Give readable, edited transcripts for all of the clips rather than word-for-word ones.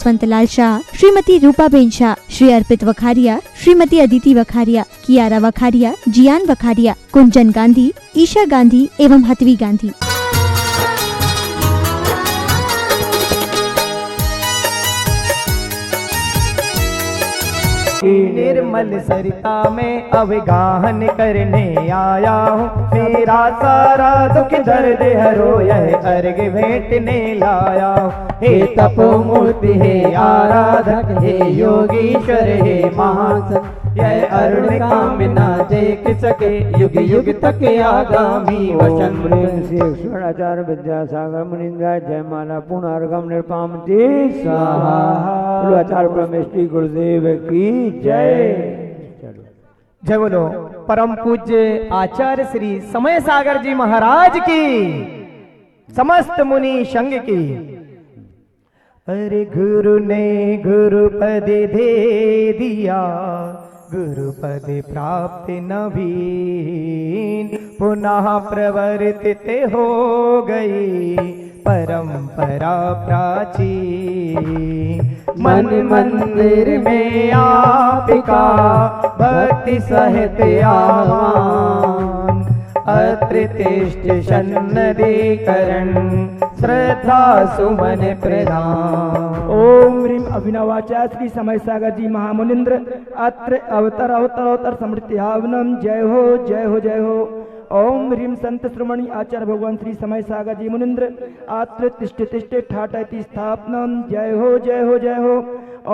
जसवंतलाल शाह, श्रीमती रूपाबेन शाह, श्री अर्पित वखारिया, श्रीमती अदिति वखारिया, कियारा वखारिया, जियान वखारिया, कुंजन गांधी, ईशा गांधी एवं हतवी गांधी। निर्मल सरिता में अवगाहन करने आया हूँ, मेरा सारा दुख दर्द हरो यह अर्घ भेंटने लाया हूँ। हे तपोमूर्ति, हे आराधक, हे योगीश्वर, हे महासत, यह अरुण कामना देख सके युग युग तक आगामी वचन। आचार्य विद्यासागर मुनिंद्राय जयमाला पुनर्गम निर्पामती स्वाहा। आचार्य परमेश्वरी गुरुदेव की जय। जय बोलो परम पूज्य आचार्य श्री समय सागर जी महाराज की, समस्त मुनि संघ की। अरे गुरु ने गुरु पद दे दिया, गुरुपद प्राप्त नवीन, पुनः प्रवर्तित हो गई परंपरा प्राचीन। मन मंदिर में आपका भक्ति सहित आह्वान, अत्र तिष्ठ सन्नदीकरण श्रद्धा सुमन प्रदान। ओम ह्रीम अभिनवाचार्य श्री समय सागर जी महामुनिंद्र अत्र अवतर अवतर अवतर समृद्धि हावनम। जय हो जय हो जय हो। ओम ह्रीम संत श्रोमणी आचार्य भगवान श्री समय सागर जी मुनिंद्र अत्र तिष्ठ तिष्ठ ठाटति स्थापनम। जय हो जय हो जय हो।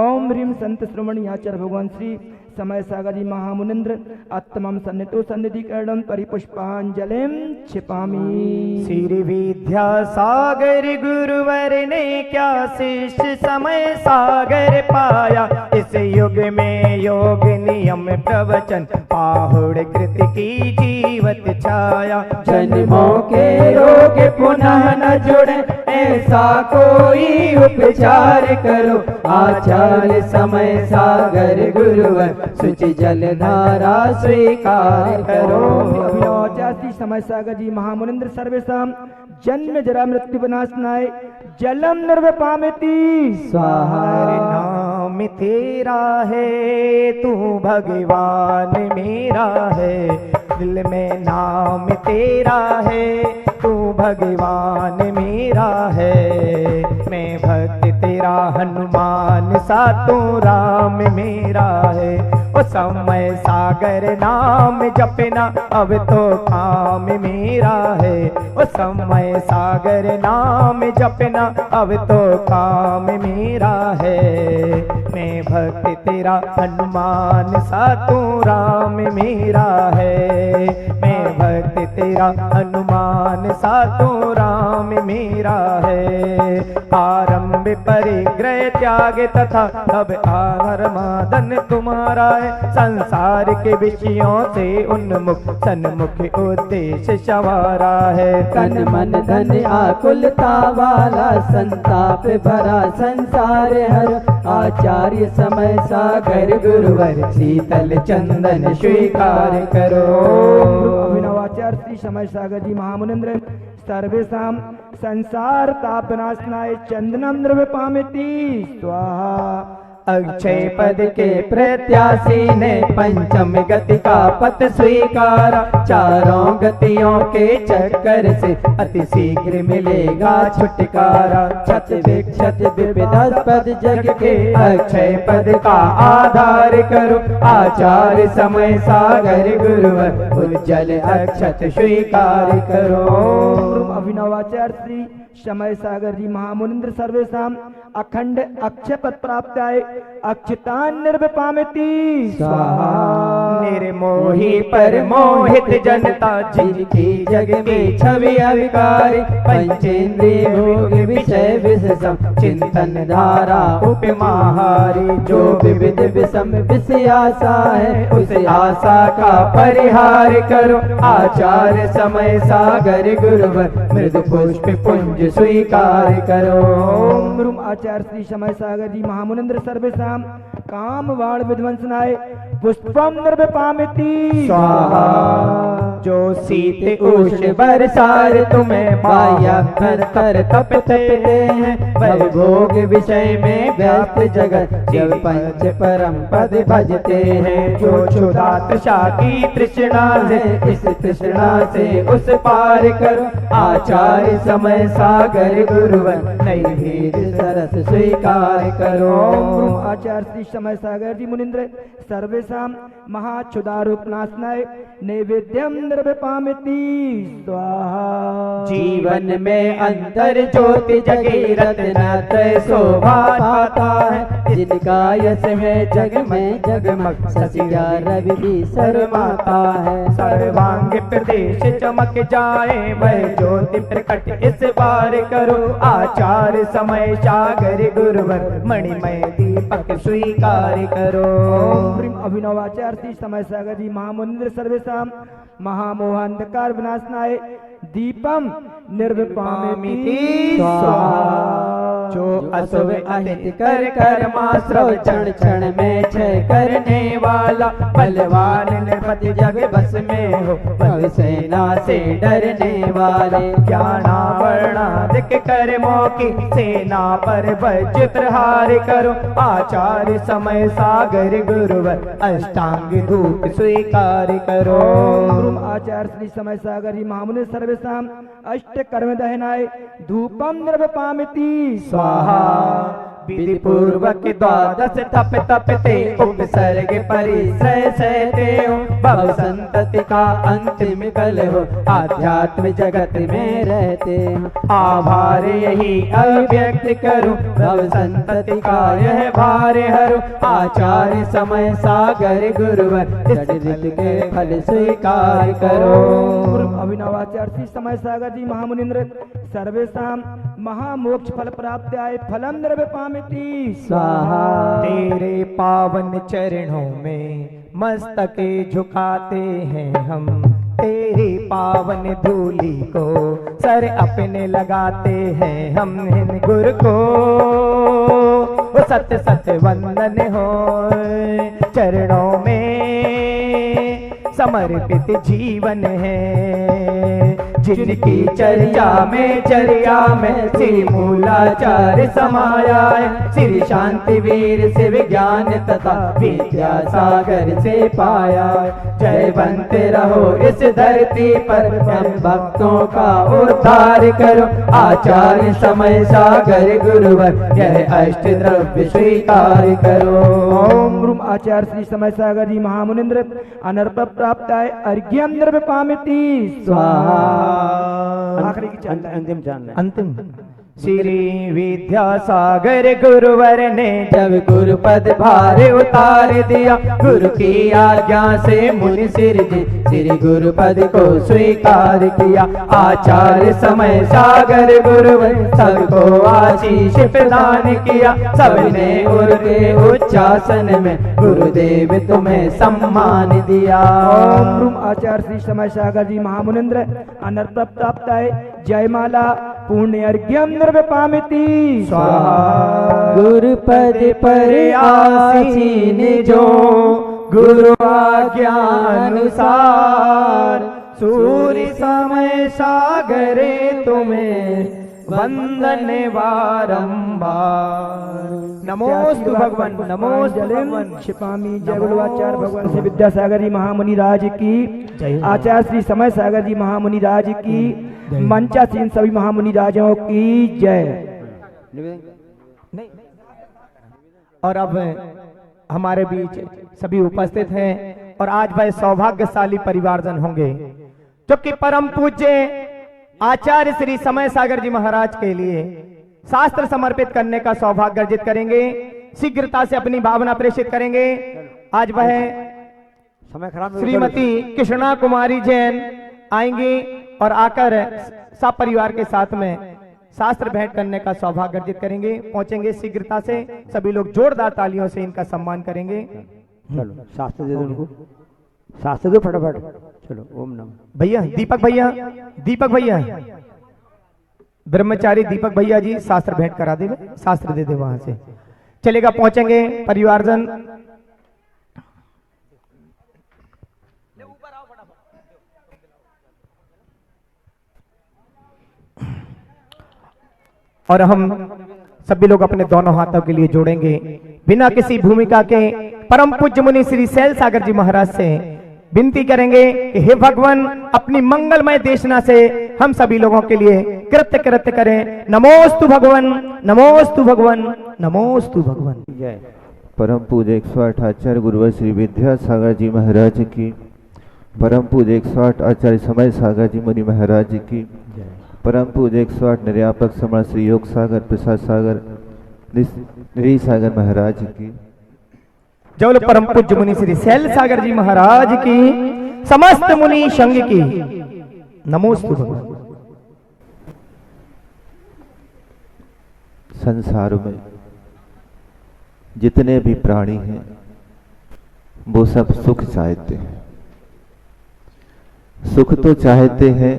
ओम ह्रीम संत श्रोमणी आचार्य भगवान श्री समय सागर जी महामुनिंद्र आत्मम सन्नितो सन्निधिकरणम परिपुष्पांजलिम क्षिपामि। श्री विद्या सागर गुरुवर ने क्या शिष्य समय सागर पाया, इस युग में योग नियम प्रवचन पाहुड़ कृत की जीवत छाया। जन्मों के रोग पुनः न जुड़े ऐसा कोई उपचार करो, आचार्य समय सागर गुरुवर सुचि जलधारा स्वीकार करो। अभिनवाचार्य समय सागर जी महामुनिंद्र सर्वेशाम जन्म जरा मृत्यु विनाशनाय जलम निर्वपामिति स्वाहा। नाम तेरा है तू भगवान मेरा है, दिल में नाम तेरा है तू भगवान मेरा है। मैं भक्त तेरा हनुमान सा तू राम मेरा है। ओ समय सागर नाम जपना अब तो काम मेरा है। ओ समय सागर नाम जपना अब तो काम मेरा है। मैं भक्त तेरा हनुमान सा तू राम मेरा है। मैं भक्त तेरा हनुमान सा तू राम मेरा है। आरंभ परिग्रह त्याग तथा अब आधार मादन तुम्हारा है। संसार के विषयों से उन्मुख सन्मुख उद्देश्य सवारा है। तन मन धन आकुलता वाला संताप भरा संसार हर, आचार्य समय सागर गुरुवर शीतल चंदन स्वीकार करो। अभिनवाचार्य श्री समय सागर जी महामुनिंद्र सर्वेशाम संसार तापनाशनाय चंदनम द्रव्यपामिति स्वाहा। अक्षय पद के प्रत्याशी ने पंचम गति का पथ स्वीकारा। चारों गतियों के चक्कर से अति शीघ्र मिलेगा छुटकारा। छत विक्षत विविधास्पद जग के अक्षय पद का आधार करो, आचार्य समय सागर गुरुवर उज्जवल अक्षत स्वीकार करो। अभिनवाचार्य श्री समय सागर जी महामुनिंद्र सर्वेशाम अखंड अक्षय पद प्राप्त आए अक्षतान निर्वपामिति स्वाहा। निर्मोही पर मोहित जनता जिनकी जग में छवि अविकारी। पंचेंद्रिय भोग विषय विषम चिंतन धारा उपमाहारी। जो विविध विषम विषय आशा है उस आशा का परिहार करो, आचार्य समय सागर गुरुवर मृदु पुष्प पुंज स्वीकार करो। ओम आचार्य श्री समय सागर जी महामुनिंद्र सर्वेशाम काम बाण विध्वंसनाय पुष्पम निर्विपामिति स्वाहा। जो शीत उष्ण बरसार तुम्हें पाया कर कर तपते हैं, भव भोग विषय में व्यस्त जगत शिव पंच परम पद भजते हैं। जो क्षुधा तृषा की तृष्णा से इस तृष्णा से उस पार करो, आचार्य समय सागर गुरुवर नई भेद सरस स्वीकार करो। ओम आचार्य श्री समय सागर जी मुनिंद्र सर्वेषां महाक्षुधारूपनाशनाय नैवेद्यम निर्विपामिति स्वाहा। जीवन में अंतर ज्योति जगी रत्नत्रय शोभा पाता है, जिनका यश में जगमग ससिया रवि भी शर्माता है। सर्वांग प्रदेश चमक जाए वह ज्योति प्रकट इस बार करो, आचार्य समय सागर गुरुवर मणिमय दीपक स्वीकार करो। ओम प्रीम अभिनवाचार्य श्री समय सागर जी महामुनिंद्र सर्वेषां महामोहांधकार विनाशनाय दीपम निर्विपामिति स्वाहा। जो अशुभ अहित कर कर्माश्रव क्षण क्षण में क्षय करने वाला, बलवान नृपति जग बस में हो बल सेना से डरने वाले। ज्ञानावर्णाधिक कर्मों की सेना पर वज्र प्रहार करो, आचार्य समय सागर गुरुवर अष्टांग धूप स्वीकार करो। ओम आचार्य श्री समय सागर जी महामुनि सर्वेषां अष्ट कर्म दहनाय धूपम निर्विपामिति स्वाहा। विधि पूर्वक द्वादश तप तपते उपसर्ग परिश्रय सहते हो, भव संतति का अंतिम कल हो आध्यात्म जगत में रहते हो। आभार यही अभिव्यक्त करूं भव संतति का यह भार हरो, आचार्य समय सागर गुरुवर जड़ के फल स्वीकार करो। अभिनवाचार्य श्री समय सागर जी महामुनिंद्र सर्वेषां महामोक्ष फल प्राप्त्याय फलम निर्विपामिति स्वाहा। तेरे पावन चरणों में मस्तके झुकाते हैं हम, तेरी पावन धूली को सर अपने लगाते हैं हम। हिन गुरु को सत्य सत्य वंदन हो, चरणों में समर्पित जीवन है। जिनकी चर्या में श्री मूलाचार्य समाया है, श्री शांति वीर से विज्ञान तथा विद्या सागर से पाया। जयवंत रहो इस धरती पर हम भक्तों का उद्धार करो, आचार्य समय सागर गुरुवर यह अष्ट द्रव्य स्वीकार करो। ओम रूम आचार्य श्री समय सागर जी महामुनिंद्र अनर्प प्राप्ताय अर्घ्यम निर्विपामिति स्वाहा। आखिरी की अंतिम चरण अंतिम। श्री विद्यासागर गुरुवर ने जब गुरुपद भार उतार दिया, गुरु की आज्ञा से मुनि सिर जी श्री गुरुपद को स्वीकार किया। आचार्य समय सागर गुरुवर सबको आशीष प्रदान किया, सबने उनके उच्चासन में गुरुदेव तुम्हें सम्मान दिया। ओम रूम आचार्य श्री समय सागर जी महामुनिंद्र अनर्प प्राप्ताय जयमाला पुण्य अर्घ्यम निर्विपामिति स्वाहा। गुरुपद पर आसीन जो गुरु आज्ञा अनुसार, सूर्य समय सागरे तुम्हें वंदन बारंबार। नमोस्तु भगवान नमोस्तु भगवान। क्षिपामी जय गुरुआचार्य भगवान श्री विद्यासागर जी महामुनि राज की, आचार्य श्री समय सागर जी महामुनि राज की, मंचासीन सभी महामुनि राजाओं की जय। और अब हमारे बीच सभी उपस्थित हैं और आज वह सौभाग्यशाली परिवारजन होंगे जो कि परम पूज्य आचार्य श्री समय सागर जी महाराज के लिए शास्त्र समर्पित करने का सौभाग्य अर्जित करेंगे। शीघ्रता से अपनी भावना प्रेषित करेंगे। आज वह समय खराब श्रीमती कृष्णा कुमारी जैन आएंगी और आकर सब परिवार के साथ में शास्त्र भेंट करने का सौभाग्य अर्जित करेंगे। पहुंचेंगे शीघ्रता से, सभी लोग जोरदार तालियों से इनका सम्मान करेंगे। चलो शास्त्र दे दो उनको, शास्त्र दो फटाफट। चलो ओम नमः। भैया दीपक भैया ब्रह्मचारी दीपक भैया जी शास्त्र भेंट करा दे, शास्त्र दे दे वहां से। चलेगा, पहुंचेंगे परिवारजन। और हम सभी लोग अपने दोनों हाथों के लिए जोड़ेंगे बिना किसी भूमिका के परम पूज्य मुनि श्री शैल सागर जी महाराज से विनती करेंगे कि हे भगवान, अपनी मंगलमय देशना से हम सभी लोगों के लिए कृत्य कृत्य करें। नमोस्तु भगवान, नमोस्तु भगवान, नमोस्तु भगवान। जय। परम पूज्य 108 आचार्य गुरुवर श्री विद्यासागर जी महाराज की, परम पूज्य 108 आचार्य समय सागर जी मुनि महाराज की, परम पूज्य 108 निर्यापक समण श्री योग सागर प्रसाद सागर निरी सागर महाराज की, जौल परम पूज्य मुनि श्री शैल सागर जी महाराज की, समस्त मुनि संघ की नमोस्तु भगवान। संसार में जितने भी प्राणी हैं वो सब सुख चाहते हैं। सुख तो चाहते हैं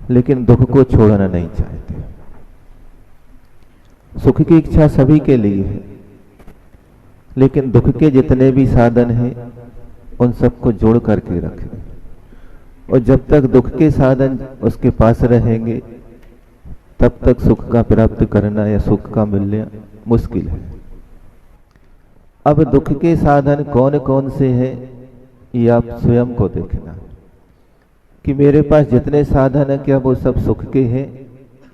लेकिन दुख को छोड़ना नहीं चाहते। सुख की इच्छा सभी के लिए है, लेकिन दुख के जितने भी साधन हैं उन सबको जोड़ करके रखें। और जब तक दुख के साधन उसके पास रहेंगे तब तक सुख का प्राप्त करना या सुख का मिलना मुश्किल है। अब दुख के साधन कौन कौन से हैं ये आप स्वयं को देखना कि मेरे पास जितने साधन है क्या वो सब सुख के हैं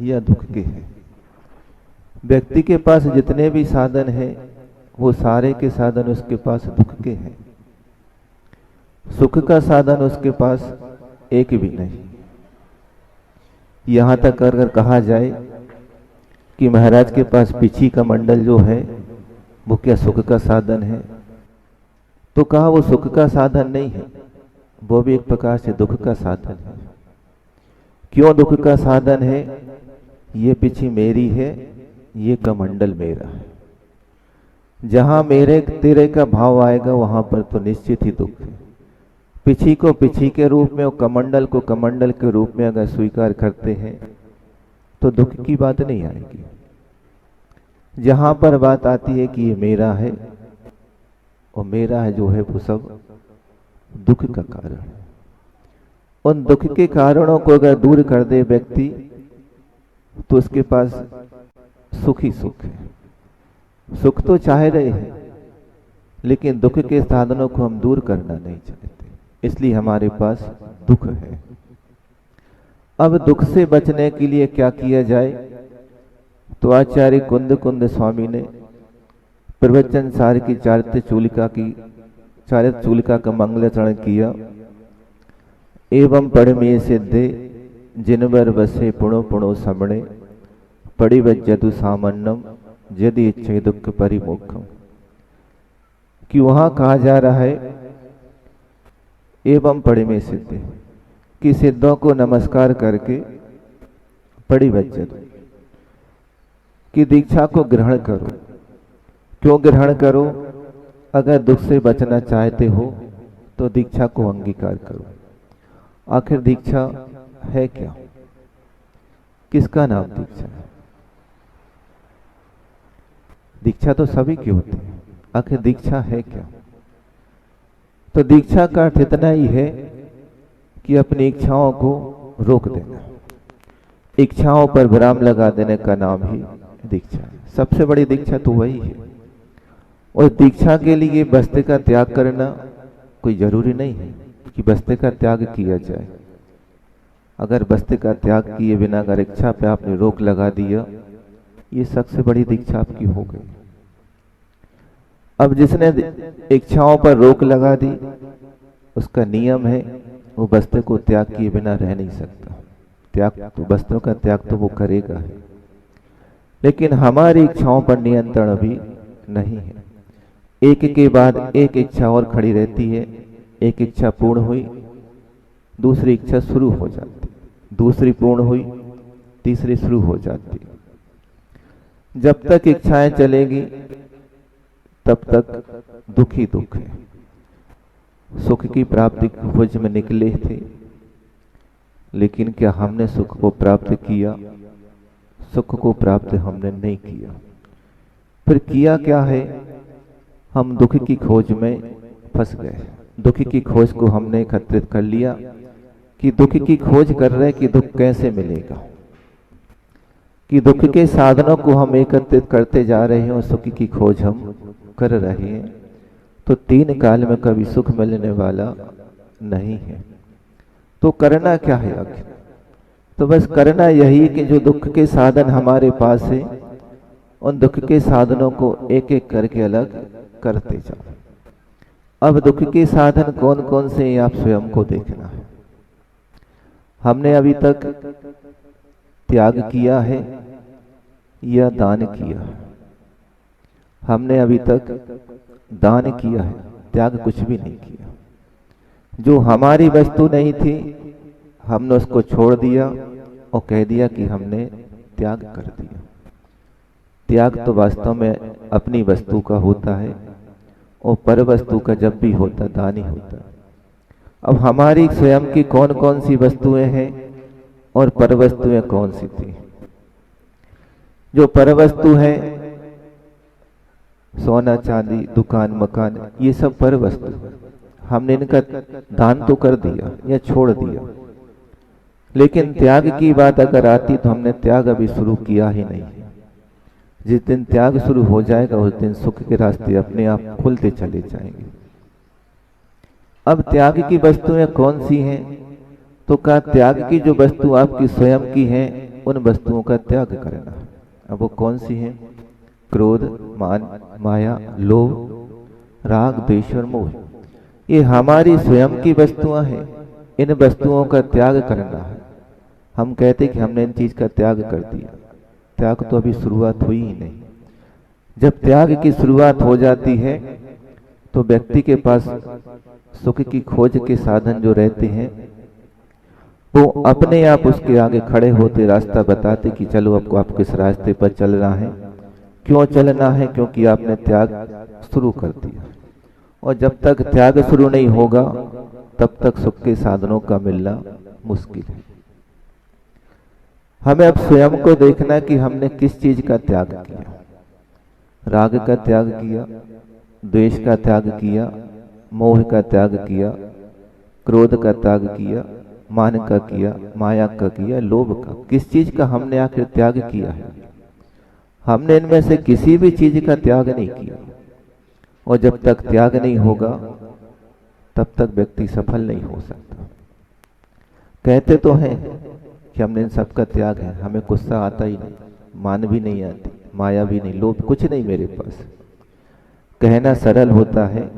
या दुख के हैं। व्यक्ति के पास जितने भी साधन हैं वो सारे के साधन उसके पास दुख के हैं। सुख का साधन उसके पास एक भी नहीं। यहां तक अगर कहा जाए कि महाराज के पास पीछी का मंडल जो है वो क्या सुख का साधन है, तो कहा वो सुख का साधन नहीं है, वो भी एक प्रकार से दुख का साधन है। क्यों दुख का साधन है? ये पीछी मेरी है, ये कमंडल मेरा है। जहां मेरे तेरे का भाव आएगा वहां पर तो निश्चित ही दुख है। पिछी को पिछी के रूप में और कमंडल को कमंडल के रूप में अगर स्वीकार करते हैं तो दुख की बात नहीं आएगी। जहां पर बात आती है कि ये मेरा है और मेरा है जो है वो सब दुख का कारण है। उन दुख के कारणों को अगर दूर कर दे व्यक्ति तो उसके पास सुख ही सुख है। सुख तो चाह रहे हैं लेकिन दुख के साधनों को हम दूर करना नहीं चाहते, इसलिए हमारे पास दुख है। अब दुख से बचने के लिए क्या किया जाए? तो आचार्य कुंद कुंद स्वामी ने प्रवचन सार की चारित्र चूलिका का मंगलाचरण किया। एवं पढ़मे सिद्धे जिनवर बसे पुणो पुणो समणे पड़िवज्जतु सामन्नम यदि इच्छे दुख परिमुखम। कि वहां कहा जा रहा है एवं पढ़मे सिद्धे कि सिद्धों को नमस्कार करके पड़िवज्जतु कि दीक्षा को ग्रहण करो। क्यों ग्रहण करो? अगर दुख से बचना चाहते हो तो दीक्षा को अंगीकार करो। आखिर दीक्षा है क्या? किसका नाम दीक्षा है? दीक्षा तो सभी की होती है, आखिर दीक्षा है क्या? तो दीक्षा का अर्थ इतना ही है कि अपनी इच्छाओं को रोक देना, इच्छाओं पर विराम लगा देने का नाम ही दीक्षा है। सबसे बड़ी दीक्षा तो वही है। और दीक्षा के लिए बस्ते का त्याग करना कोई जरूरी नहीं है कि बस्ते का त्याग किया जाए। अगर बस्ते का त्याग किए बिना अगर इच्छा पे आपने रोक लगा दिया, ये सबसे बड़ी दीक्षा आपकी हो गई। अब जिसने इच्छाओं पर रोक लगा दी उसका नियम है वो बस्ते को त्याग किए बिना रह नहीं सकता। त्याग तो बस्तों का त्याग तो वो करेगा है, लेकिन हमारी इच्छाओं पर नियंत्रण अभी नहीं है। एक के बाद एक इच्छा और खड़ी रहती है। एक इच्छा पूर्ण हुई, दूसरी इच्छा शुरू हो जाती, दूसरी पूर्ण हुई, तीसरी शुरू हो जाती। जब तक इच्छाएं चलेगी तब तक दुख ही दुख है। सुख की प्राप्ति खोज में निकले थे, लेकिन क्या हमने सुख को प्राप्त किया? सुख को प्राप्त हमने नहीं किया। फिर किया क्या है, हम दुख की खोज में फंस गए। दुख की खोज को हमने एकत्रित कर लिया कि दुख की खोज कर रहे कि दुख कैसे मिलेगा, कि दुख के साधनों को हम एकत्रित करते जा रहे हैं और सुख की खोज हम कर रहे हैं। तो तीन काल में कभी सुख मिलने वाला नहीं है। तो करना क्या है आखिर? तो बस करना यही कि जो दुख के साधन हमारे पास है उन दुख के साधनों को एक एक करके अलग करते जाओ। अब दुख के साधन कौन कौन से हैं आप स्वयं को देखना है। हमने अभी तक त्याग किया है या दान किया है? हमने अभी तक दान किया है, त्याग कुछ भी नहीं किया। जो हमारी वस्तु नहीं थी हमने उसको छोड़ दिया और कह दिया कि हमने त्याग कर दिया। त्याग तो वास्तव में अपनी वस्तु का होता है और पर वस्तु का जब भी होता दान ही होता। अब हमारी स्वयं की कौन कौन सी वस्तुएं हैं और पर वस्तुएं कौन सी थी? जो पर वस्तु है, सोना चांदी दुकान मकान, ये सब पर वस्तु है। हमने इनका दान तो कर दिया या छोड़ दिया, लेकिन त्याग की बात अगर आती तो हमने त्याग अभी शुरू किया ही नहीं। जिस दिन त्याग शुरू हो जाएगा उस दिन सुख के रास्ते अपने आप खुलते चले जाएंगे। अब त्याग की वस्तुएं कौन सी हैं? तो कहा त्याग की जो वस्तु आपकी स्वयं की है उन वस्तुओं का त्याग करना। अब वो कौन सी है? क्रोध, मान, माया, लोभ, राग, द्वेष और मोह। ये हमारी स्वयं की वस्तुएं हैं। इन वस्तुओं का त्याग करना है। हम कहते कि हमने इन चीज का त्याग कर दिया। त्याग तो अभी शुरुआत हुई ही नहीं। जब त्याग की शुरुआत हो जाती है तो व्यक्ति के पास सुख की खोज के साधन जो रहते हैं वो अपने आप उसके आगे खड़े होते रास्ता बताते कि चलो आपको आप किस रास्ते पर चलना है। क्यों चलना है? क्योंकि आपने त्याग शुरू कर दिया। और जब तक त्याग शुरू नहीं होगा तब तक सुख के साधनों का मिलना मुश्किल है। हमें अब स्वयं को देखना कि हमने किस चीज का त्याग किया। राग का त्याग किया, द्वेष का त्याग किया, मोह का त्याग किया, क्रोध का त्याग किया, मान का किया, माया का किया, लोभ का। किस चीज का हमने आखिर त्याग किया है? हमने इनमें से किसी भी चीज का त्याग नहीं किया। और जब तक त्याग नहीं होगा तब तक व्यक्ति सफल नहीं हो सकता। कहते तो हैं कि हमने इन सब का त्याग है, हमें गुस्सा आता ही नहीं, मान भी नहीं आती, माया भी नहीं, लोभ कुछ नहीं मेरे पास। कहना सरल होता है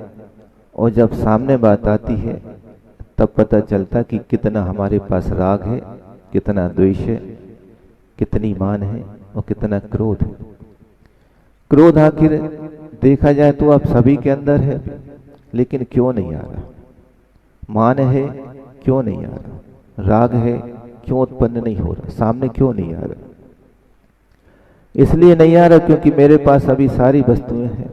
और जब सामने बात आती है तब पता चलता कि कितना हमारे पास राग है, कितना द्वेष है, कितनी मान है और कितना क्रोध है। क्रोध आखिर देखा जाए तो आप सभी के अंदर है, लेकिन क्यों नहीं आ रहा? मान है, क्यों नहीं आ रहा? राग है, क्यों उत्पन्न नहीं हो रहा? सामने क्यों नहीं आ रहा? इसलिए नहीं आ रहा क्योंकि मेरे पास अभी सारी वस्तुएं हैं।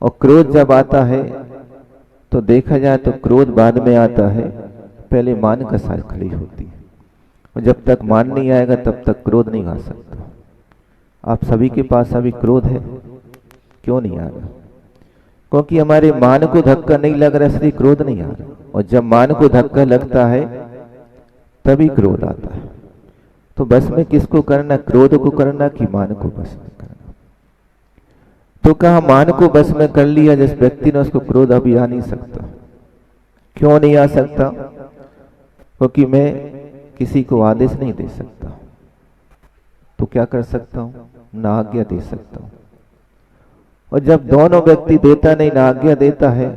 और क्रोध जब आता है तो देखा जाए तो क्रोध बाद में आता है, पहले मान का साथ खड़ी होती है। और जब तक मान नहीं आएगा तब तक क्रोध नहीं आ सकता। आप सभी के पास अभी क्रोध है, क्यों नहीं आ रहा? क्योंकि हमारे मान को धक्का नहीं लग रहा, इसलिए क्रोध नहीं आ रहा। और जब मान को धक्का लगता है तभी क्रोध आता है। तो बस में किसको करना? क्रोध को करना कि मान को बस में करना? तो कहा मान को बस में कर लिया जिस व्यक्ति ने, उसको क्रोध अभी आ नहीं सकता। क्यों नहीं आ सकता? क्योंकि मैं किसी को आदेश नहीं दे सकता। तो क्या कर सकता हूं? ना आज्ञा दे सकता हूं। और जब दोनों व्यक्ति देता नहीं ना आज्ञा देता है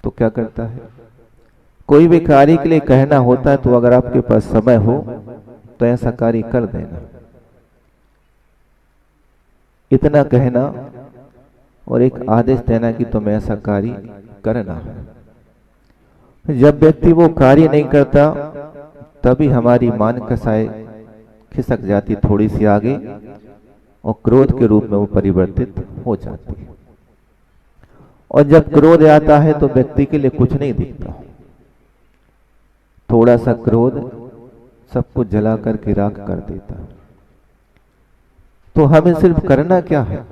तो क्या करता है? कोई भी कार्य के लिए कहना होता है तो अगर आपके पास समय हो तो ऐसा कार्य कर देना। इतना कहना और एक आदेश देना कि तुम्हें ऐसा कार्य करना है। जब व्यक्ति वो कार्य नहीं करता तभी हमारी मान कसाई खिसक जाती थोड़ी सी आगे और क्रोध के रूप में वो परिवर्तित हो जाती है। और जब क्रोध आता है तो व्यक्ति के लिए कुछ नहीं दिखता। थोड़ा सा क्रोध सब कुछ जला करके राख कर देता है। तो हमें सिर्फ करना क्या है?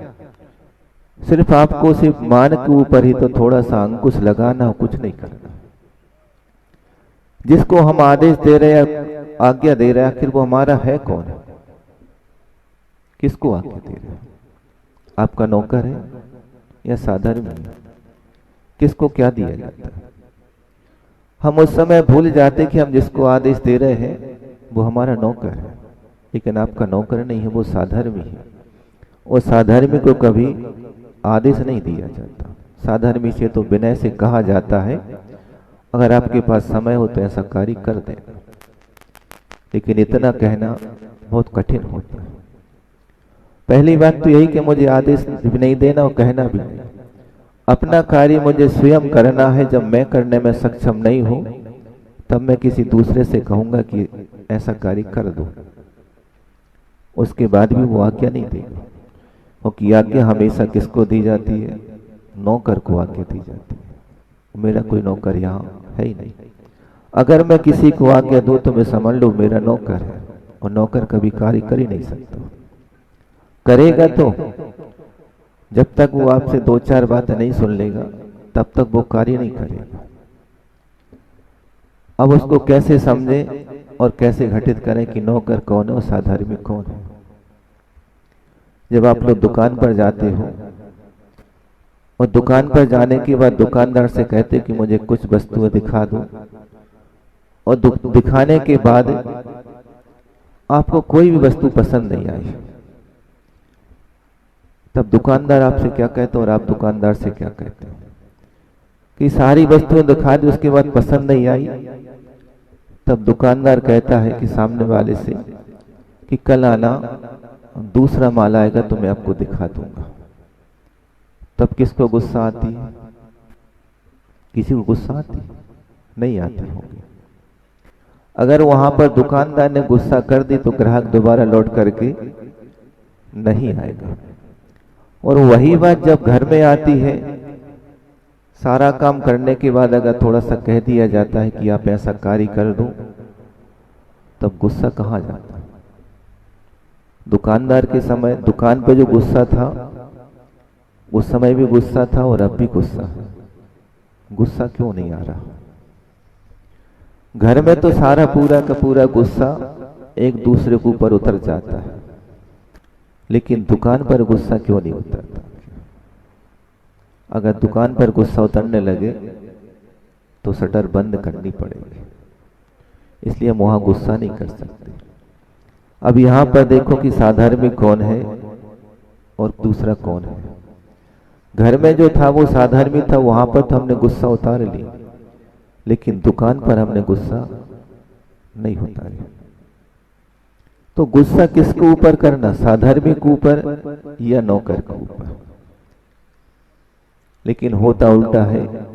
सिर्फ आपको सिर्फ मान के ऊपर ही तो थोड़ा सा अंकुश लगाना हो, कुछ नहीं करना। जिसको हम आदेश दे रहे हैं, आज्ञा दे रहे हैं, आखिर वो हमारा है कौन? किसको आज्ञा दे रहे हैं? आपका नौकर है या साधारण है? किसको क्या दिया जाता है? हम उस समय भूल जाते कि हम जिसको आदेश दे रहे हैं वो हमारा नौकर है, लेकिन आपका नौकर नहीं है, वो साधर्मी है। वो साधर्मी को कभी आदेश नहीं दिया जाता। साधर्मी से तो विनय से कहा जाता है, अगर आपके पास समय हो तो ऐसा कार्य कर देना, लेकिन इतना कहना बहुत कठिन होता है। पहली बात तो यही कि मुझे आदेश भी नहीं देना और कहना भी नहीं। अपना कार्य मुझे स्वयं करना है। जब मैं करने में सक्षम नहीं हूं तब मैं किसी दूसरे से कहूंगा कि ऐसा कार्य कर दो, उसके बाद भी वो आज्ञा नहीं देगा। क्योंकि आज्ञा हमेशा किसको दी जाती है? नौकर को आज्ञा दी जाती है। मेरा कोई नौकर यहाँ है ही नहीं। अगर मैं किसी को आज्ञा दूं तो मैं समझ लूं मेरा नौकर है, और नौकर कभी कार्य कर ही नहीं सकता। करेगा तो जब तक वो आपसे दो चार बातें नहीं सुन लेगा तब तक वो कार्य नहीं करेगा। अब उसको कैसे समझे और कैसे घटित करें कि नौकर कौन है और साधर्मी कौन है? जब आप लोग दुकान पर जाते हो और दुकान पर जाने के बाद दुकानदार से कहते कि मुझे कुछ वस्तुएं दिखा दो, और दिखाने के बाद आपको कोई भी वस्तु पसंद नहीं आई, तब दुकानदार आपसे क्या कहते हो और आप दुकानदार से क्या कहते हो? कि सारी वस्तुएं दिखा दी, उसके बाद पसंद नहीं आई, तब दुकानदार कहता है कि सामने वाले से कि कल आना, दूसरा माल आएगा तो मैं आपको दिखा दूंगा। तब किसको गुस्सा आती है? किसी को गुस्सा आती है? नहीं आती होगी। अगर वहां पर दुकानदार ने गुस्सा कर दी तो ग्राहक दोबारा लौट करके नहीं आएगा। और वही बात जब घर में आती है, सारा काम करने के बाद अगर थोड़ा सा कह दिया जाता है कि आप ऐसा कार्य कर दो, तब गुस्सा कहाँ जाता है? दुकानदार के समय दुकान पे जो गुस्सा था उस समय भी गुस्सा था और अब भी गुस्सा है। गुस्सा क्यों नहीं आ रहा? घर में तो सारा पूरा का पूरा गुस्सा एक दूसरे के ऊपर उतर जाता है, लेकिन दुकान पर गुस्सा क्यों नहीं उतरता? अगर दुकान पर गुस्सा उतरने लगे तो शटर बंद करनी पड़ेगी, इसलिए हम वहां गुस्सा नहीं कर सकते। अब यहां पर देखो कि साधर्मी कौन है और दूसरा कौन है। घर में जो था वो साधर्मी था, वहां पर तो हमने गुस्सा उतार ली, लेकिन दुकान पर हमने गुस्सा नहीं उतारा। तो गुस्सा किसके ऊपर करना? साधर्मी के ऊपर या नौकर के ऊपर? लेकिन होता उल्टा है,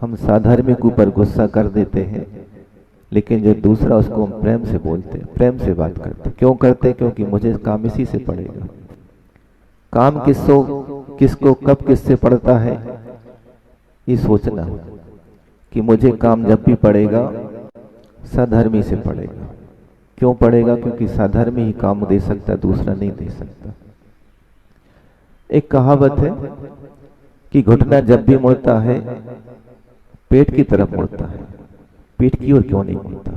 हम साधर्मी के ऊपर गुस्सा कर देते हैं, लेकिन जो दूसरा उसको हम प्रेम से बोलते हैं, प्रेम से बात करते। क्यों करते? क्योंकि मुझे काम इसी से पड़ेगा। काम किसको कब किससे पड़ता है ये सोचना कि मुझे काम जब भी पड़ेगा साधर्मी से पड़ेगा। क्यों पड़ेगा? क्योंकि साधर्मी ही काम दे सकता, दूसरा नहीं दे सकता। एक कहावत है कि घुटना जब भी मुड़ता है पेट की तरफ मुड़ता है, पीठ की ओर क्यों नहीं मुड़ता?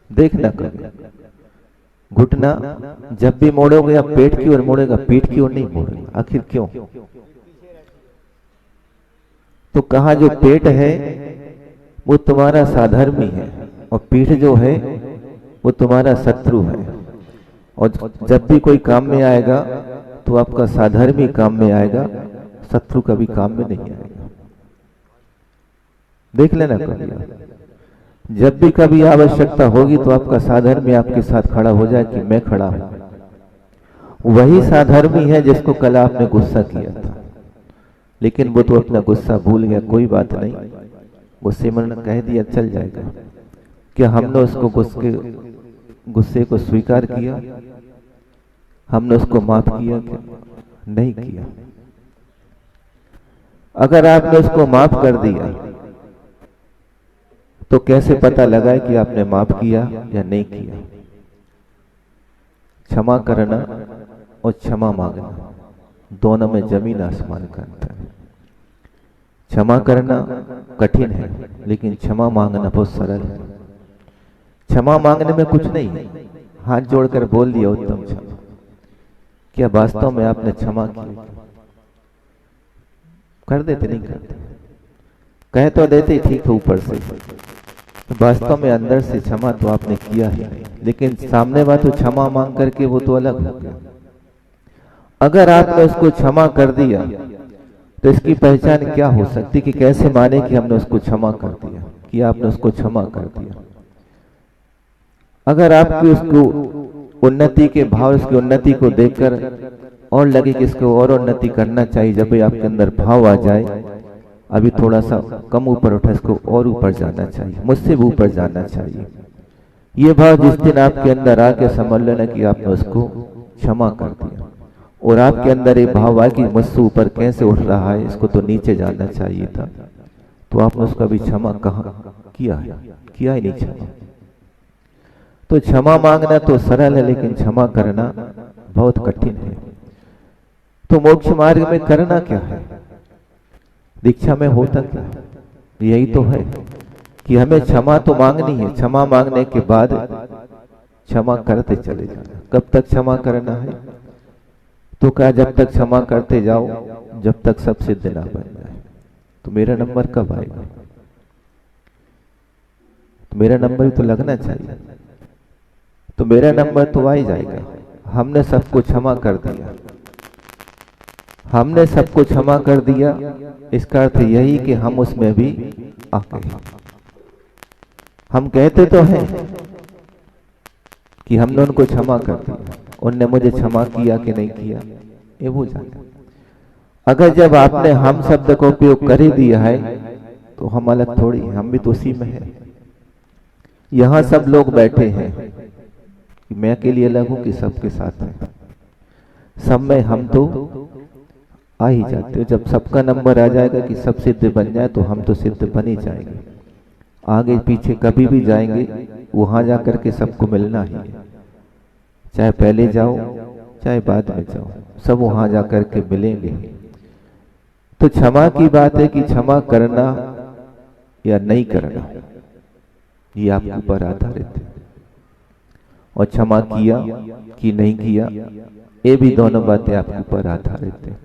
देखना कभी, घुटना जब भी मोड़ोगे या पेट की ओर मोड़ेगा, पीठ की ओर नहीं मोड़ेगा। आखिर क्यों? तो कहा जो पेट है वो तुम्हारा साधर्मी है और पीठ जो है वो तुम्हारा शत्रु है। और जब भी कोई काम में आएगा तो आपका साधर्मी काम में आएगा, शत्रु कभी काम में नहीं आएगा। देख लेना कभी, जब भी कभी आवश्यकता होगी तो आपका साधर्मी आपके साथ खड़ा हो जाए कि मैं खड़ा हूं। वही साधर्मी है जिसको कल आपने गुस्सा किया था, लेकिन वो तो अपना गुस्सा भूल गया। कोई बात नहीं, गुस्से में कह दिया चल जाएगा। क्या हमने उसको गुस्से को स्वीकार किया? हमने उसको माफ किया? क्या नहीं किया। अगर आपने उसको माफ कर दिया तो कैसे पता लगाए कि आपने माफ किया या नहीं किया? क्षमा करना और क्षमा मांगना दोनों में जमीन आसमान का अंतर है। क्षमा करना कठिन है, लेकिन क्षमा मांगना बहुत सरल है। क्षमा मांगने में कुछ नहीं है, हाथ जोड़कर बोल दिया उत्तम क्षमा। क्या वास्तव में आपने क्षमा की? कर देते? नहीं करते। कह तो देते ठीक है ऊपर से, वास्तव में अंदर से क्षमा तो आपने किया ही नहीं। लेकिन सामने वाला तो क्षमा मांग करके वो तो अलग हो गया। अगर आपने उसको क्षमा कर दिया तो इसकी पहचान क्या हो सकती कि कैसे माने कि हमने उसको क्षमा कर दिया, कि आपने उसको क्षमा कर दिया। अगर आपकी उसको उन्नति के भाव, उसकी उन्नति को देखकर और लगे कि इसको और उन्नति करना चाहिए, जब भी आपके अंदर भाव आ जाए अभी थोड़ा सा कम ऊपर उठा, इसको और ऊपर जाना चाहिए, मुझसे भी ऊपर जाना चाहिए, ये भाव जिस दिन आपके अंदर आके समझ लेना कि आपने उसको क्षमा कर दिया, और आपके अंदर एक भाव आए कि मुझसे ऊपर कैसे उठ रहा है, इसको तो नीचे जाना चाहिए था, तो आपने उसका भी क्षमा कहाँ किया है? किया ही नहीं क्षमा। तो क्षमा मांगना तो सरल है, लेकिन क्षमा करना बहुत कठिन है। तो मोक्ष मार्ग में करना क्या है? दीक्षा में होता क्या? यही तो है कि हमें क्षमा तो मांगनी है, क्षमा मांगने के बाद क्षमा करते चले जाना। कब तक क्षमा करना है? तो क्या जब तक क्षमा करते जाओ जब तक सब सिद्ध ना बन जाए। तो मेरा नंबर कब आएगा? तो मेरा नंबर तो लगना चाहिए। तो मेरा नंबर तो आ ही जाएगा। हमने सबको क्षमा कर दिया, हमने सबको क्षमा कर दिया, इसका अर्थ यही कि हम उसमें भी आ गए। हम कहते तो हैं कि हमने उनको क्षमा कर दिया, उनने मुझे क्षमा किया कि नहीं किया ये वो जाने। अगर जब आपने हम शब्द का उपयोग कर ही दिया है तो हम अलग थोड़ी हैं, हम भी तो उसी में हैं। यहां सब लोग बैठे हैं कि मैं अकेले अलग हूं कि सबके साथ है। सब में हम तो आ ही जाते हो। जब सबका नंबर आ जाएगा कि सब सिद्ध बन जाए तो हम तो सिद्ध बन ही जाएंगे। आगे पीछे कभी भी जाएंगे वहां जाकर के सबको मिलना ही है, चाहे पहले जाओ चाहे बाद में जाओ, सब वहां जाकर के मिलेंगे। तो क्षमा की बात है कि क्षमा करना या नहीं करना ये आपके ऊपर आधारित है, और क्षमा किया कि नहीं किया ये भी दोनों बातें आपके ऊपर आधारित है।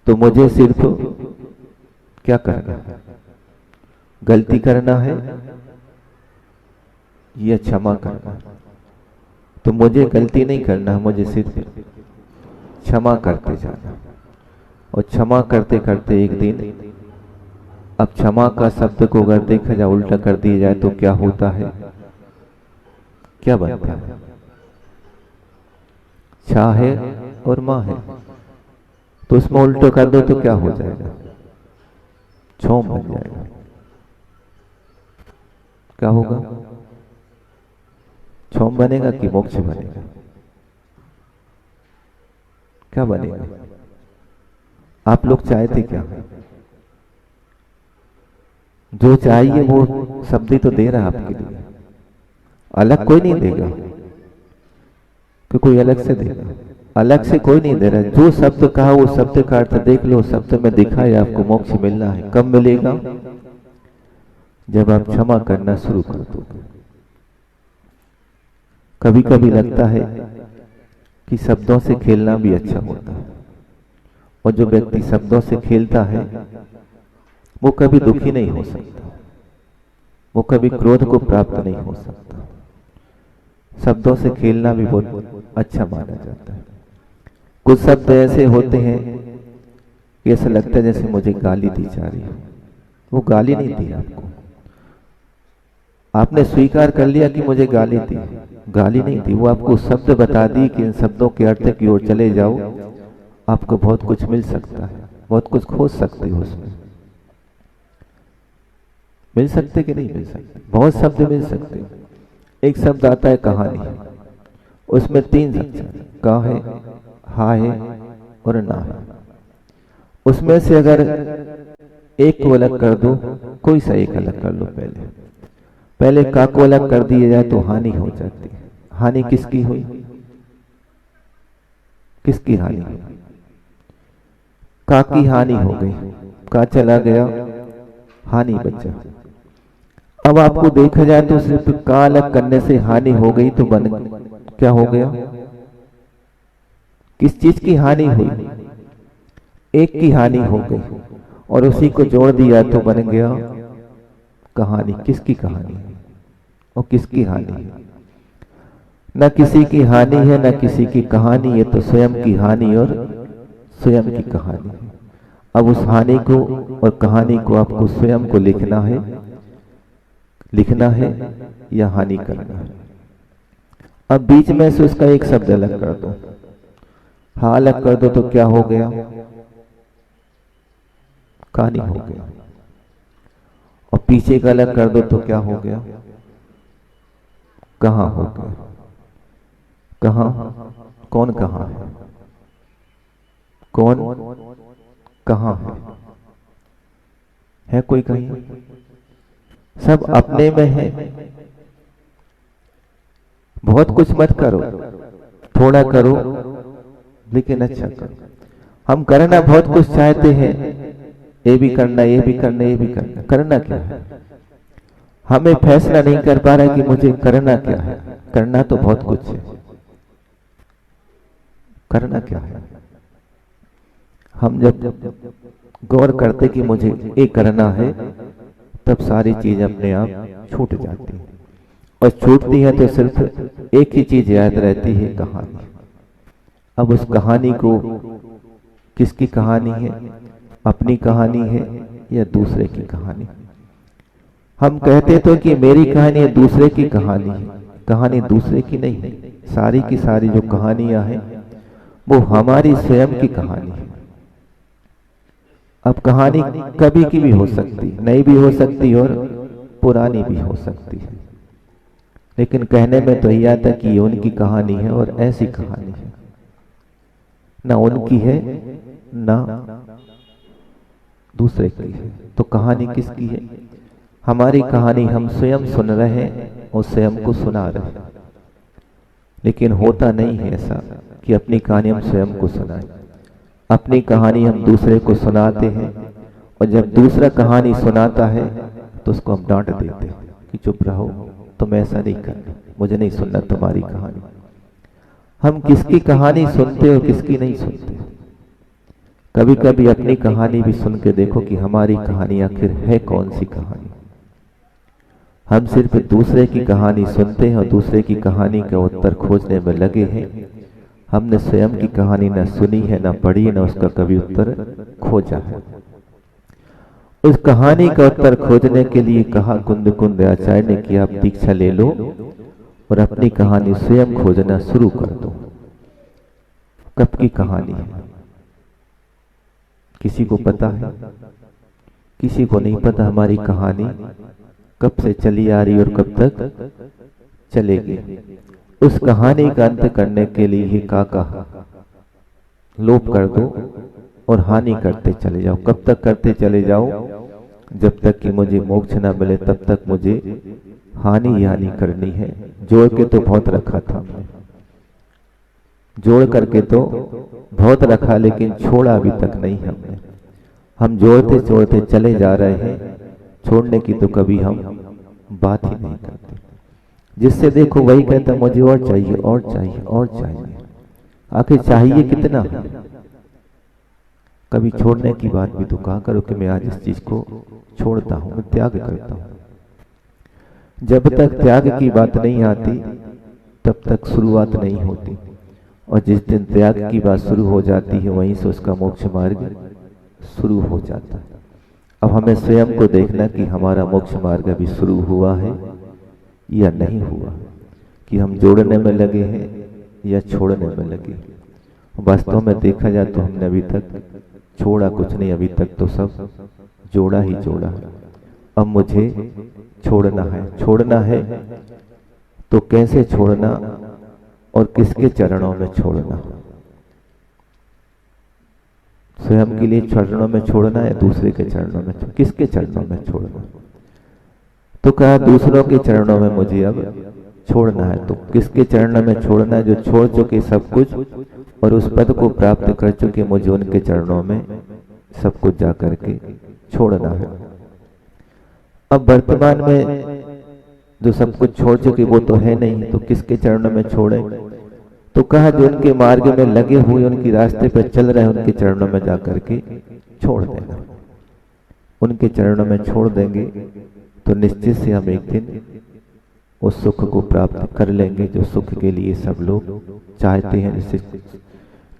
तो मुझे सिर्फ क्या करना है? गलती करना है या क्षमा करना? तो मुझे गलती नहीं करना, मुझे सिर्फ क्षमा करते जाना। और क्षमा करते करते एक दिन, अब क्षमा का शब्द को अगर देखा जाए उल्टा कर दिया जाए तो क्या होता है? क्या बनता है? छा है और मां है, तो उसमें उल्टो कर दो तो क्या हो जाएगा? छोम बन जाएगा। क्या होगा? छोम बनेगा कि मोक्ष बनेगा? क्या बनेगा? आप लोग चाहते क्या? जो चाहिए वो शब्द ही तो दे रहा है आपके लिए, अलग कोई नहीं देगा कि कोई अलग से देगा। अलग से कोई नहीं दे रहा। जो शब्द कहा वो शब्द का अर्थ देख लो, शब्द में दिखा है आपको मोक्ष मिलना है। कब मिलेगा? जब आप क्षमा करना शुरू कर दोगे। कभी कभी लगता है कि शब्दों से खेलना भी अच्छा होता है, और जो व्यक्ति शब्दों से खेलता है वो कभी दुखी नहीं हो सकता, वो कभी क्रोध को प्राप्त नहीं हो सकता। शब्दों से खेलना भी बहुत अच्छा माना जाता है। कुछ शब्द ऐसे होते हैं कि ऐसा लगता है जैसे मुझे गाली दी जा रही है। वो गाली नहीं दी आपको, आपने स्वीकार कर लिया कि मुझे गाली दी, गाली नहीं दी। वो आपको शब्द बता दी कि इन शब्दों के अर्थ की ओर चले जाओ, आपको बहुत कुछ मिल सकता है, बहुत कुछ खोज सकते हो उसमें। मिल सकते कि नहीं मिल सकते? बहुत शब्द मिल सकते। एक शब्द आता है कहानी, उसमें 3 अक्षर का है, हा है और ना है। उसमें से अगर एक को अलग कर दो, कोई सा एक अलग कर लो। पहले का को अलग कर दिया जाए तो हानि हो जाती है। हानि किसकी हुई? किसकी हानि? का की हानि हो गई, का चला गया, हानि बचा। अब आपको देखा जाए तो सिर्फ का अलग करने से हानि हो गई तो बन क्या हो गया? किस चीज की हानि हुई? एक की हानि हो गई और उसी को जोड़ दिया तो बन गया कहानी। किसकी कहानी और किसकी हानि है? न किसी की हानि है न किसी की कहानी, ये तो स्वयं की हानि और स्वयं की कहानी है। अब उस हानि को और कहानी को आपको स्वयं को लिखना है या हानि करना है। अब बीच में से उसका एक शब्द अलग कर दो, हाँ अलग कर दो तो क्या हो गया? कहानी हो गया। और पीछे का अलग कर दो तो क्या हो गया? कहां हो गया? कहां? कौन कहां है? कौन कहां है कोई कहीं? सब अपने में है। बहुत कुछ मत करो, थोड़ा करो लेकिन अच्छा करो। हम करना बहुत कुछ चाहते हैं, ये भी करना, ये भी करना, ये भी करना। करना क्या है? हमें फैसला नहीं कर पा रहा कि मुझे करना क्या है। करना तो बहुत कुछ है, करना क्या है? हम जब गौर करते कि मुझे ये करना है तब सारी चीज अपने आप छूट जाती है। और छूटती है तो सिर्फ एक ही चीज याद रहती है, कहानी। अब उस कहानी को, किसकी कहानी है? अपनी कहानी है या दूसरे की कहानी? हम कहते तो कि मेरी कहानी है, दूसरे की कहानी है। कहानी दूसरे की नहीं है, सारी की सारी जो कहानियां हैं वो हमारी स्वयं की कहानी है। अब कहानी कभी की भी हो सकती, नई भी हो सकती और पुरानी भी हो सकती है, लेकिन कहने में तो यह आता कि ये उनकी कहानी है और ऐसी कहानी है। ना उनकी है ना दूसरे की है। तो कहानी किसकी है? हमारी कहानी हम स्वयं सुन रहे हैं और स्वयं को सुना रहे हैं। लेकिन होता नहीं है ऐसा कि अपनी कहानी हम स्वयं को सुनाएं। अपनी कहानी हम दूसरे को सुनाते हैं और जब दूसरा कहानी सुनाता है तो उसको हम डांट देते हैं कि चुप रहो, तुम ऐसा नहीं करना, मुझे नहीं सुनना तुम्हारी कहानी। हम किसकी कहानी सुनते और किसकी नहीं सुनते? कभी कभी अपनी कहानी भी सुन के देखो कि हमारी कहानी आखिर है कौन सी कहानी। हम सिर्फ दूसरे की कहानी सुनते हैं और दूसरे की कहानी का उत्तर खोजने में लगे हैं। हमने स्वयं की कहानी न सुनी है, न पढ़ी है, न उसका कभी उत्तर खोजा है। उस कहानी का उत्तर खोजने के लिए कहा कुंद आचार्य ने कि आप दीक्षा ले लो और अपनी कहानी स्वयं खोजना शुरू कर दो। कब की कहानी है? किसी को पता है? किसी को नहीं पता हमारी कहानी कब से चली आ रही और कब तक चलेगी। उस कहानी का अंत करने के लिए ही कहा लोप कर दो और हानि करते चले जाओ। कब तक करते चले जाओ? जब तक कि मुझे मोक्ष ना मिले तब तक मुझे हानि करनी है। जोड़ के तो बहुत रखा था हमने, जोड़ करके तो बहुत रखा, लेकिन छोड़ा अभी तक नहीं हमने। हम जोड़ते जोड़ते चले जा रहे हैं, छोड़ने की तो कभी हम बात ही नहीं करते। जिससे देखो वही कहता मुझे और चाहिए और चाहिए और चाहिए। आखिर चाहिए कितना? कभी छोड़ने की बात भी तो कहा करो कि मैं आज इस चीज को छोड़ता हूं, मैं त्याग करता हूं। जब तक त्याग की बात नहीं आती तब तक शुरुआत नहीं होती, और जिस दिन त्याग की बात शुरू हो जाती है वहीं से उसका मोक्ष मार्ग शुरू हो जाता है। अब हमें स्वयं को देखना कि हमारा मोक्ष मार्ग अभी शुरू हुआ है या नहीं हुआ, कि हम जोड़ने में लगे हैं या छोड़ने में लगे। वास्तव में देखा जाए तो हमने अभी तक छोड़ा कुछ नहीं, अभी तक तो सब जोड़ा ही जोड़ा है। अब मुझे छोड़ना है। छोड़ना है तो कैसे छोड़ना और किसके चरणों में छोड़ना? स्वयं के लिए चरणों में छोड़ना है, दूसरे के चरणों में, किसके चरणों में छोड़ना? तो कहा दूसरों के चरणों में मुझे अब छोड़ना है। तो किसके चरणों में छोड़ना है? जो छोड़ चुके सब कुछ और उस पद को प्राप्त कर चुके मुझे उनके चरणों में सब कुछ जा करके छोड़ना है। अब वर्तमान में जो सब कुछ छोड़ चुके वो तो है नहीं, तो किसके चरणों में छोड़े? तो कहा जो उनके मार्ग में लगे हुए, उनके रास्ते पर चल रहे हैं, उनके चरणों में जा करके छोड़ देना। उनके चरणों में छोड़ देंगे तो निश्चित से हम एक दिन उस सुख को प्राप्त कर लेंगे जो सुख के लिए सब लोग चाहते हैं,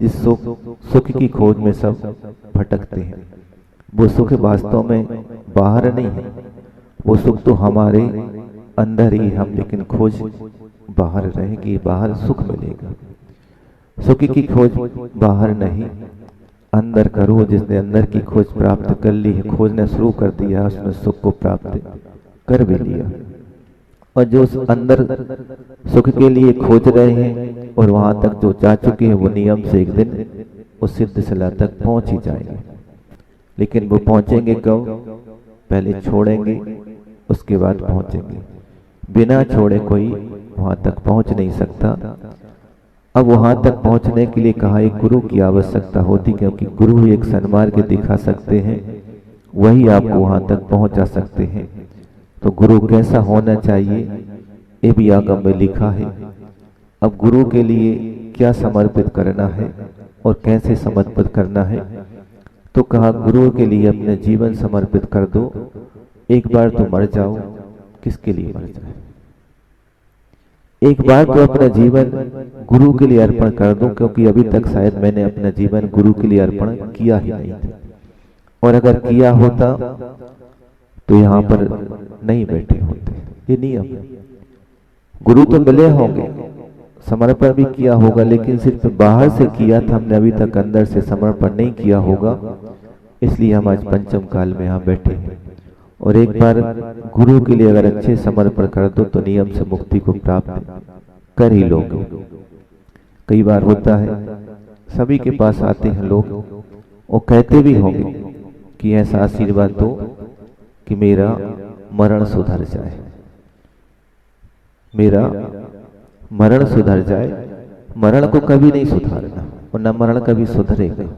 जिस सुख की खोज में सब भटकते हैं। वो सुख वास्तव में बाहर नहीं है, वो सुख तो हमारे अंदर ही, हम लेकिन खोज बाहर रहेगी, बाहर सुख मिलेगा। सुख की खोज बाहर नहीं, अंदर करो। जिसने अंदर की खोज प्राप्त कर ली है, खोजना शुरू कर दिया, उसने सुख को प्राप्त कर भी लिया। और जो उस अंदर सुख के लिए खोज रहे हैं और वहां तक जो जा चुके हैं, वो नियम से एक दिन उस सिद्ध शिला तक पहुंच ही जाएंगे। लेकिन वो पहुंचेंगे कब? पहले छोड़ेंगे, उसके बाद पहुंचेंगे। बिना छोड़े कोई वहां तक पहुंच नहीं सकता। अब वहां तक पहुंचने के लिए कहा एक गुरु की आवश्यकता होती, क्योंकि गुरु ही एक सन्मार्ग दिखा सकते हैं, वही आपको वहां तक पहुंचा सकते हैं। तो गुरु कैसा होना चाहिए ये भी आगम में लिखा है। अब गुरु के लिए क्या समर्पित करना है और कैसे समर्पित करना है? तो कहा गुरु के लिए अपना जीवन समर्पित कर दो। एक बार तो मर जाओ, किसके लिए मर जाए? एक बार तो अपना जीवन गुरु के लिए अर्पण कर दो, क्योंकि अभी तक शायद मैंने अपना जीवन गुरु के लिए अर्पण किया ही नहीं था। और अगर किया होता तो यहाँ पर नहीं बैठे होते। ये नियम है। गुरु तो मिले होंगे, समर्पण भी किया होगा, लेकिन सिर्फ बाहर से किया था, हमने अभी तक अंदर से समर्पण नहीं किया होगा। इसलिए हम आज पंचम काल में यहाँ बैठे हैं। और एक बार गुरु के लिए अगर अच्छे समर्पण कर दो तो नियम से मुक्ति को प्राप्त कर ही लोगे। कई बार होता है, सभी के पास आते हैं लोग, वो कहते भी होंगे कि ऐसा आशीर्वाद दो कि मेरा मरण सुधर जाए, मेरा मरण सुधर जाए। मरण को कभी नहीं सुधारना और न मरण कभी सुधरेगा।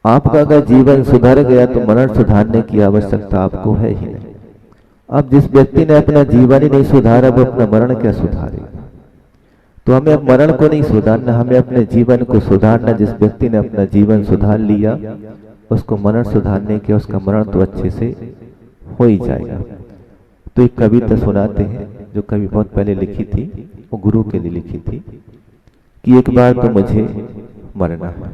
आपका अगर जीवन सुधर गया तो मरण सुधारने की आवश्यकता आपको है ही नहीं। अब जिस व्यक्ति ने अपना जीवन ही नहीं सुधारा, वो अपना मरण क्या सुधारेगा? तो हमें अब मरण को नहीं सुधारना, हमें अपने जीवन को सुधारना। जिस व्यक्ति ने अपना जीवन सुधार लिया, उसको मरण सुधारने के, उसका मरण तो अच्छे से हो ही जाएगा। तो एक कविता सुनाते हैं जो कवि बहुत पहले लिखी थी, वो गुरु के लिए लिखी थी कि एक बार तो मुझे मरना है,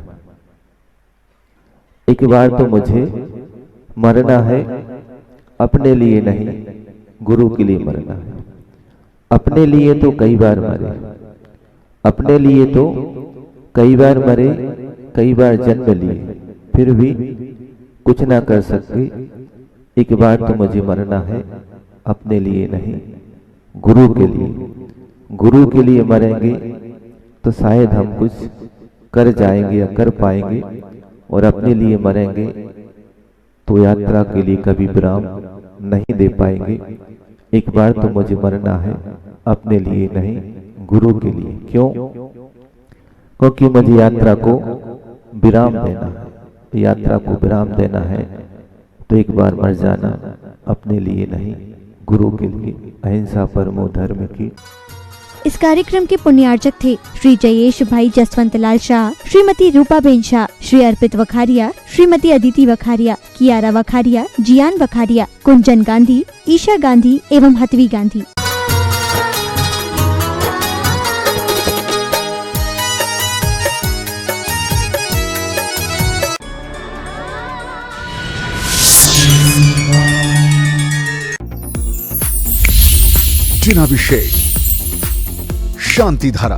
एक बार तो मुझे मरना है, अपने लिए नहीं गुरु के लिए मरना है। अपने लिए तो कई बार मरे, अपने लिए तो कई बार मरे, कई बार जन्म लिए, फिर भी कुछ ना कर सके। एक बार तो मुझे मरना है, अपने लिए नहीं गुरु के लिए। गुरु के लिए मरेंगे तो शायद हम कुछ कर जाएंगे या कर पाएंगे, और अपने लिए मरेंगे तो यात्रा के लिए कभी विराम नहीं दे पाएंगे। एक बार तो मुझे मरना है, अपने लिए नहीं गुरु के लिए। क्यों? क्योंकि मुझे यात्रा को विराम देना है। यात्रा को विराम देना है तो एक बार मर जाना, अपने लिए नहीं गुरु के लिए। अहिंसा परमो धर्म की। इस कार्यक्रम के पुण्यार्चक थे श्री जयेश भाई जसवंत लाल शाह, श्रीमती रूपाबेन शाह, श्री अर्पित वखारिया, श्रीमती अदिति वखारिया, कियारा वखारिया, जियान वखारिया, कुंजन गांधी, ईशा गांधी एवं हतवी गांधी। जिनाभिषेक, शांति धारा,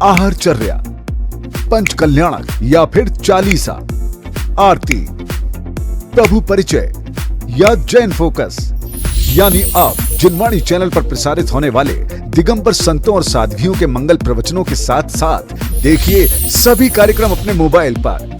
आहारचर्या, पंच कल्याणक या फिर चालीसा, आरती, प्रभु परिचय या जैन फोकस, यानी आप जिनवाणी चैनल पर प्रसारित होने वाले दिगंबर संतों और साध्वियों के मंगल प्रवचनों के साथ साथ देखिए सभी कार्यक्रम अपने मोबाइल पर